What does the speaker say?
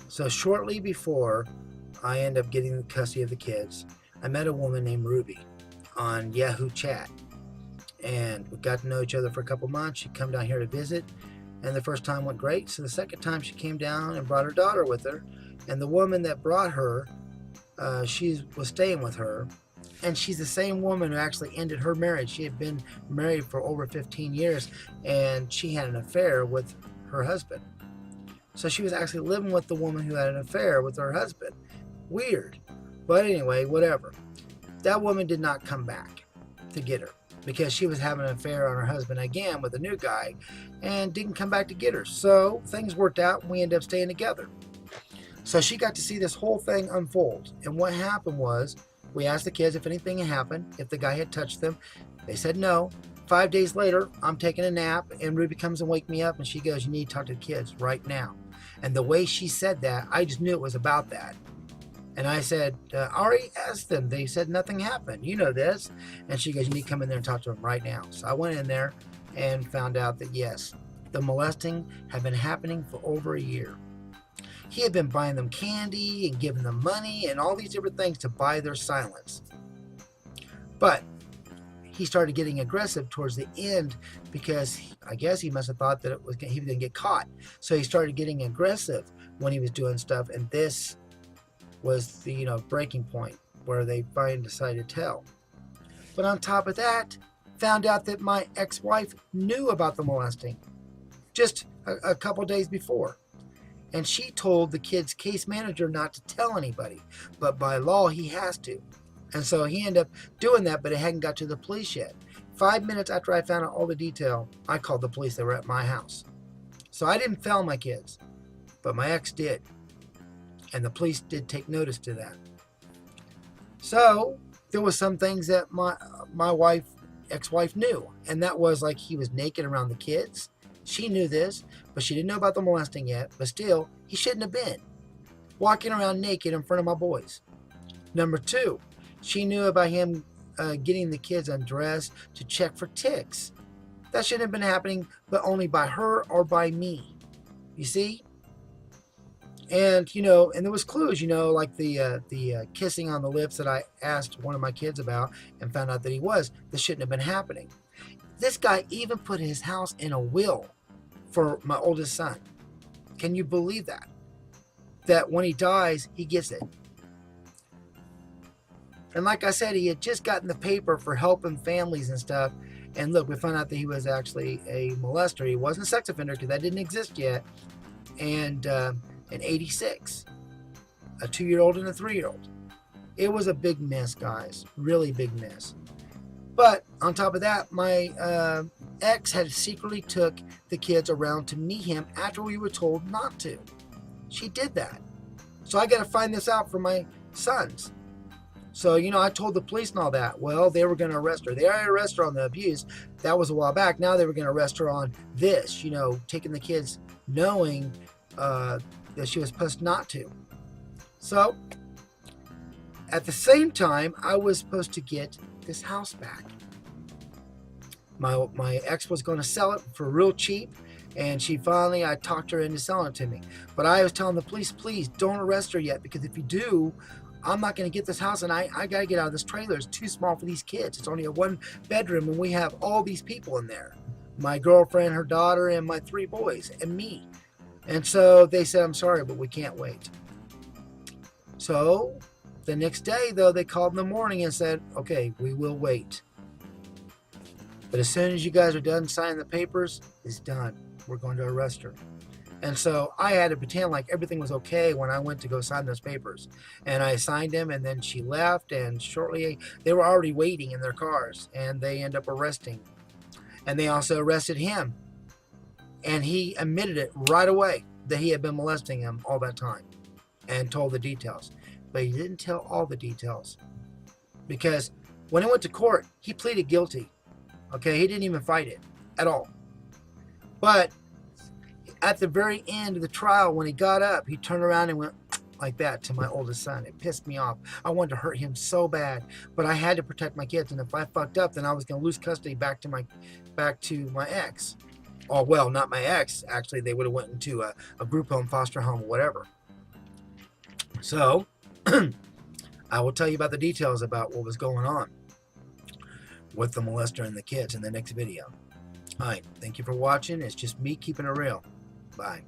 So shortly before I end up getting the custody of the kids, I met a woman named Ruby on Yahoo Chat, and we got to know each other for a couple months. She'd come down here to visit, and the first time went great. So the second time she came down and brought her daughter with her, and the woman that brought her, she was staying with her, and she's the same woman who actually ended her marriage. She had been married for over 15 years, and she had an affair with her husband. So she was actually living with the woman who had an affair with her husband. Weird. But anyway, whatever. That woman did not come back to get her because she was having an affair on her husband again with a new guy and didn't come back to get her. So things worked out and we ended up staying together. So she got to see this whole thing unfold. And what happened was we asked the kids if anything had happened, if the guy had touched them. They said no. 5 days later, I'm taking a nap and Ruby comes and wake me up and she goes, "You need to talk to the kids right now." And the way she said that, I just knew it was about that. And I said, "I already asked them. They said nothing happened. You know this." And she goes, "You need to come in there and talk to them right now." So I went in there and found out that yes, the molesting had been happening for over a year. He had been buying them candy and giving them money and all these different things to buy their silence. But he started getting aggressive towards the end because I guess he must have thought that he was going to get caught. So he started getting aggressive when he was doing stuff, and this was the breaking point where they finally decided to tell. But on top of that, found out that my ex-wife knew about the molesting just a couple days before. And she told the kid's case manager not to tell anybody, but by law he has to. And so he ended up doing that, but it hadn't got to the police yet. 5 minutes after I found out all the detail, I called the police. They were at my house. So I didn't fail my kids, but my ex did. And the police did take notice to that. So there was some things that my ex-wife knew. And that was like he was naked around the kids. She knew this, but she didn't know about the molesting yet. But still, he shouldn't have been walking around naked in front of my boys. Number two, she knew about him getting the kids undressed to check for ticks. That shouldn't have been happening, but only by her or by me. You see? And, and there was clues, like the kissing on the lips that I asked one of my kids about and found out that he was. This shouldn't have been happening. This guy even put his house in a will for my oldest son. Can you believe that? That when he dies, he gets it. And like I said, he had just gotten the paper for helping families and stuff. And look, we found out that he was actually a molester. He wasn't a sex offender because that didn't exist yet. And in 86, a 2-year-old and a 3-year-old. It was a big mess, guys. Really big mess. But on top of that, my ex had secretly took the kids around to meet him after we were told not to. She did that. So I got to find this out for my sons. So, I told the police and all that. Well, they were going to arrest her. They already arrested her on the abuse. That was a while back. Now they were going to arrest her on this, taking the kids knowing that she was supposed not to. So, at the same time, I was supposed to get this house back. My ex was going to sell it for real cheap, and I talked her into selling it to me. But I was telling the police, please don't arrest her yet, because if you do, I'm not going to get this house, and I got to get out of this trailer. It's too small for these kids. It's only a 1-bedroom, and we have all these people in there. My girlfriend, her daughter, and my 3 boys, and me. And so they said, "I'm sorry, but we can't wait." So the next day, though, they called in the morning and said, "Okay, we will wait. But as soon as you guys are done signing the papers, it's done. We're going to arrest her." And so I had to pretend like everything was okay when I went to go sign those papers. And I signed them, and then she left, and shortly they were already waiting in their cars, and they ended up arresting. And they also arrested him. And he admitted it right away that he had been molesting him all that time and told the details. But he didn't tell all the details. Because when it went to court, he pleaded guilty. Okay, he didn't even fight it at all. But at the very end of the trial, when he got up, he turned around and went like that to my oldest son. It pissed me off. I wanted to hurt him so bad, but I had to protect my kids. And if I fucked up, then I was going to lose custody back to my ex. Oh, well, not my ex. Actually, they would have went into a group home, foster home, or whatever. So, I will tell you about the details about what was going on with the molester and the kids in the next video. Alright, thank you for watching. It's just me keeping it real. Bye.